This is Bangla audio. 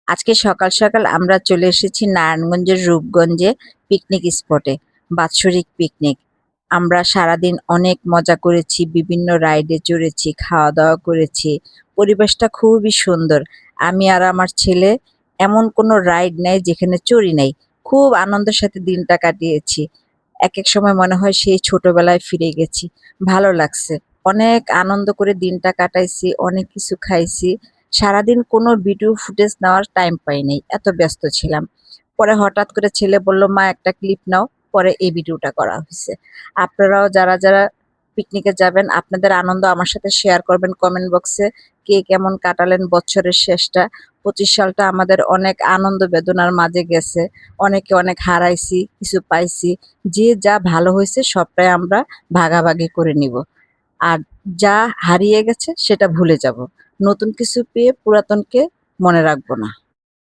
আজকে সকাল সকাল আমরা চলে এসেছি নারায়ণগঞ্জের রূপগঞ্জে পিকনিক স্পটে। বাৎসরিক পিকনিক। আমরা সারাদিন অনেক মজা করেছি, বিভিন্ন রাইডে চড়েছি, খাওয়া দাওয়া করেছি। পরিবেশটা খুবই সুন্দর। আমি আর আমার ছেলে এমন কোনো রাইড নেই যেখানে চড়ি নাই। খুব আনন্দের সাথে দিনটা কাটিয়েছি। এক এক সময় মনে হয় সেই ছোটবেলায় ফিরে গেছি। ভালো লাগছে। অনেক আনন্দ করে দিনটা কাটাইছি, অনেক কিছু খাইছি। সারাদিন কোনো ভিডিও ফুটেজ নেওয়ার টাইম পাই নাই, এত ব্যস্ত ছিলাম। পরে হঠাৎ করে ছেলে বলল, মা একটা ক্লিপ নাও। পরে এই ভিডিওটা করা হয়েছে। আপনারাও যারা যারা পিকনিকে যাবেন আপনাদের আনন্দ আমার সাথে শেয়ার করবেন কমেন্ট বক্সে। কে কেমন কাটালেন বছরের শেষটা। 25 সালটা আমাদের অনেক আনন্দ বেদনার মাঝে গেছে। অনেকে অনেক হারাইছি, কিছু পাইছি। যে যা ভালো হয়েছে সবটাই আমরা ভাগাভাগি করে নিব। আর যা হারিয়ে গেছে সেটা ভুলে যাব। নতুন কিছু পেয়ে পুরাতনকে মনে রাখবো না।